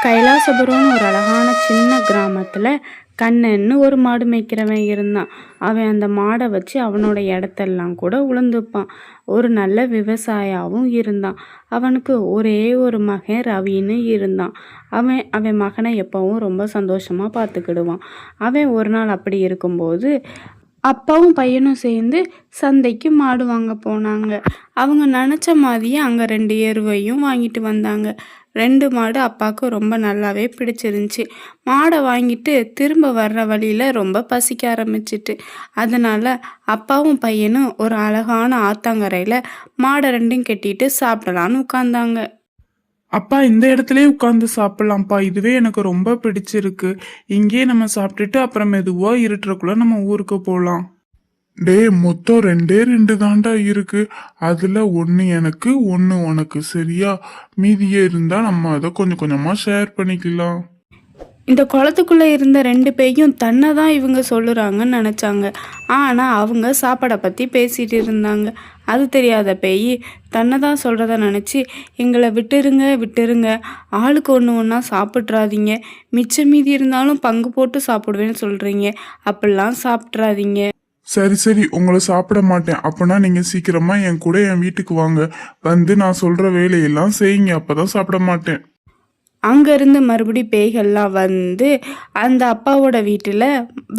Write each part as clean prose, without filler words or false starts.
கைலாசபுரம்னு ஒரு அழகான சின்ன கிராமத்துல கண்ணன்னு ஒரு மாடு மேய்க்கிறவன் இருந்தான். அவன் அந்த மாடை வச்சு அவனோட இடத்தெல்லாம் கூட உழுந்துப்பான். ஒரு நல்ல விவசாயாவும் இருந்தான். அவனுக்கு ஒரே ஒரு மகன் ரவின்னு இருந்தான். அவன் அவன் மகனை எப்பவும் ரொம்ப சந்தோஷமா பார்த்துக்கிடுவான். அவன் ஒரு நாள் அப்படி இருக்கும்போது அப்பாவும் பையனும் சேர்ந்து சந்தைக்கு மாடு வாங்க போனாங்க. அவங்க நினச்ச மாதிரியே அங்கே 2 எருவையும் வாங்கிட்டு வந்தாங்க. 2 மாடு அப்பாவுக்கு ரொம்ப நல்லாவே பிடிச்சிருந்துச்சி. மாடை வாங்கிட்டு திரும்ப வர்ற வழியில் ரொம்ப பசிக்க ஆரம்பிச்சிட்டு, அதனால் அப்பாவும் பையனும் ஒரு அழகான ஆத்தங்கரையில் மாடை 2யும் கட்டிட்டு சாப்பிடலான்னு உட்காந்தாங்க. அப்பா இந்த இடத்துலயே உட்காந்து சாப்பிடலாம்ப்பா, இதுவே எனக்கு ரொம்ப பிடிச்சிருக்கு. இங்கேயே நம்ம சாப்பிட்டுட்டு அப்புறம் மெதுவா இருட்டுறக்குள்ள நம்ம ஊருக்கு போகலாம். டேய், மொத்தம் 2 தாண்டா இருக்கு. அதுல 1 எனக்கு 1 உனக்கு, சரியா? மீதியே இருந்தா நம்ம அதை கொஞ்சம் கொஞ்சமா ஷேர் பண்ணிக்கலாம். இந்த குளத்துக்குள்ளே இருந்த 2 பேயும் தன்னை தான் இவங்க சொல்லுறாங்கன்னு நினச்சாங்க. ஆனால் அவங்க சாப்பாடை பற்றி பேசிகிட்டு இருந்தாங்க. அது தெரியாத பேய் தன்னை தான் சொல்கிறத நினச்சி, எங்களை விட்டுருங்க விட்டுருங்க, ஆளுக்கு ஒன்று ஒன்றா சாப்பிட்றாதீங்க, மிச்சம் மீதி இருந்தாலும் பங்கு போட்டு சாப்பிடுவேன்னு சொல்கிறீங்க, அப்படிலாம் சாப்பிட்றாதீங்க. சரி சரி, உங்களை சாப்பிட மாட்டேன். அப்பனா நீங்க சீக்கிரமா என் கூட என் வீட்டுக்கு வாங்க. வந்து நான் சொல்ற வேலையெல்லாம் செய்யுங்க, அப்பதான் சாப்பிட மாட்டேன். அங்கேருந்து மறுபடி பேய்கள்லாம் வந்து அந்த அப்பாவோட வீட்டில்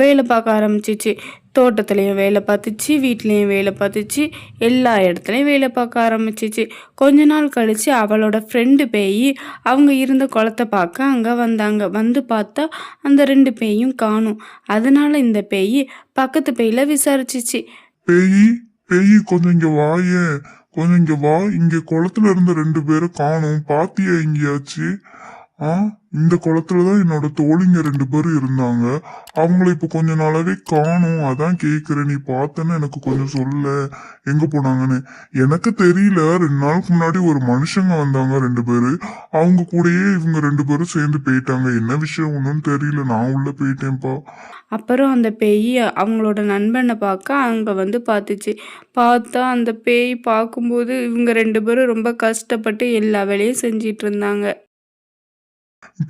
வேலை பார்க்க ஆரம்பிச்சிச்சு. தோட்டத்துலேயும் வேலை பார்த்துச்சு, வீட்லேயும் வேலை பார்த்துச்சு, எல்லா இடத்துலையும் வேலை பார்க்க ஆரம்பிச்சிச்சு. கொஞ்ச நாள் கழித்து அவளோட ஃப்ரெண்டு பேய் அவங்க இருந்த குளத்தை பார்க்க அங்கே வந்தாங்க. வந்து பார்த்தா அந்த 2 பேயும் காணும். அதனால இந்த பேய் பக்கத்து பேயில விசாரிச்சிச்சு. பேய் பேய், கொஞ்சம் இங்க வாயே, கொஞ்சம் இங்க வா. இங்க குளத்துல இருந்த 2 பேரை காணும், பாத்தியா எங்கேயாச்சு? இந்த குளத்துலதான் என்னோட தோழிங்க 2 பேரும் இருந்தாங்க. அவங்கள இப்ப கொஞ்ச நாளாவே காணும், அதான் கேக்குறேன். நீ பார்த்தன்னு எனக்கு கொஞ்சம் சொல்ல, எங்க போனாங்கன்னு. எனக்கு தெரியல. 2 நாளுக்கு முன்னாடி ஒரு மனுஷங்க வந்தாங்க 2 பேரு. அவங்க கூடயே இவங்க 2 பேரும் சேர்ந்து போயிட்டாங்க. என்ன விஷயம் ஒன்றும் தெரியல, நான் உள்ள போயிட்டேன்ப்பா. அப்புறம் அந்த பேய் அவங்களோட நண்பனை பார்க்க அங்கே வந்து பார்த்துச்சு. பார்த்தா அந்த பேய் பார்க்கும்போது இவங்க 2 பேரும் ரொம்ப கஷ்டப்பட்டு எல்லா வேலையும் செஞ்சிட்டு இருந்தாங்க.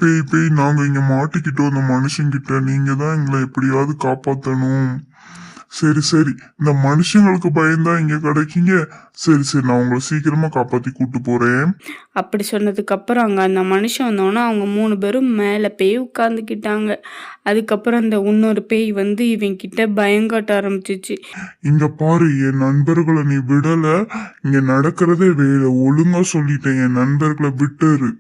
பேய், நாங்க இங்க மாட்டிக்கிட்டோம் அந்த மனுஷங்கிட்ட. நீங்க தான் எங்களை எப்படியாவது காப்பாத்தணும். சரி சரி, இந்த மனுஷங்களுக்கு பயந்தா இங்க கிடைக்கீங்க. சரி சரி, நான் உங்களை சீக்கிரமா காப்பாத்தி கூட்டு போறேன். அப்படி சொன்னதுக்கு அப்புறம் அங்க அந்த மனுஷன் வந்தோன்னா அவங்க 3 பேரும் மேலே பேய் உட்காந்துக்கிட்டாங்க. அதுக்கப்புறம் அந்த இன்னொரு பேய் வந்து இவங்கிட்ட பயங்காட்ட ஆரம்பிச்சிச்சு. இங்க பாரு, என் நண்பர்களை நீ விடல. இங்க நடக்கிறதே வேலை. ஒழுங்கா சொல்லிட்டேன், என் நண்பர்களை விட்டுரு.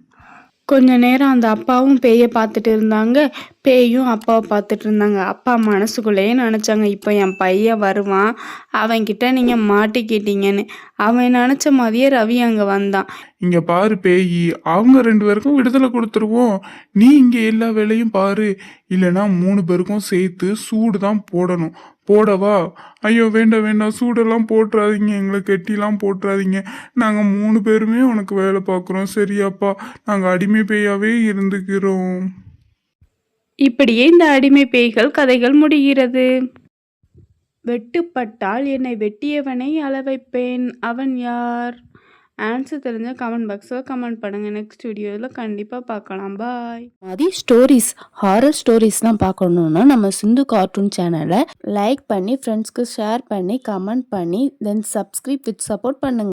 கொஞ்ச நேரம் அந்த அப்பாவும் பேயை பார்த்துட்டு இருந்தாங்க, பேயும் அப்பாவை பார்த்துட்டு இருந்தாங்க. அப்பா மனசுக்குள்ளேயே நினச்சாங்க, இப்போ என் பையன் வருவான், அவன்கிட்ட நீங்கள் மாட்டிக்கிட்டீங்கன்னு. அவன் நினச்ச மாதிரியே ரவி அங்கே வந்தான். இங்க பாரு பேயி, அவங்க 2 பேருக்கும் விடுதலை கொடுத்துருவோம். நீ இங்க எல்லா வேலையும் பாரு. இல்லைன்னா 3 பேருக்கும் சேர்த்து சூடு தான் போடணும். போடவா? ஐயோ வேண்டாம் வேண்டாம், சூடெல்லாம் போட்டுறாதீங்க, எங்களை கெட்டிலாம் போட்டுறாதீங்க. நாங்கள் 3 பேருமே உனக்கு வேலை பார்க்குறோம், சரியாப்பா? நாங்கள் அடிமை பேயாவே இருந்துக்கிறோம். இப்படியே இந்த அடிமை பேய்கள் கதைகள் முடிகிறது. வெட்டுப்பட்டால் என்னை வெட்டியவனை அள வைப்பேன், அவன் யார்? ஆன்சர் தெரிஞ்ச கமெண்ட் பாக்ஸில் கமெண்ட் பண்ணுங்கள். நெக்ஸ்ட் வீடியோவில் கண்டிப்பாக பார்க்கலாம். பாய். மாதிரி ஸ்டோரிஸ், ஹாரர் ஸ்டோரிஸ்லாம் பார்க்கணுன்னா நம்ம சிந்து கார்ட்டூன் சேனலை லைக் பண்ணி ஃப்ரெண்ட்ஸ்க்கு ஷேர் பண்ணி கமெண்ட் பண்ணி தென் சப்ஸ்கிரைப் வித் சப்போர்ட் பண்ணுங்கள்.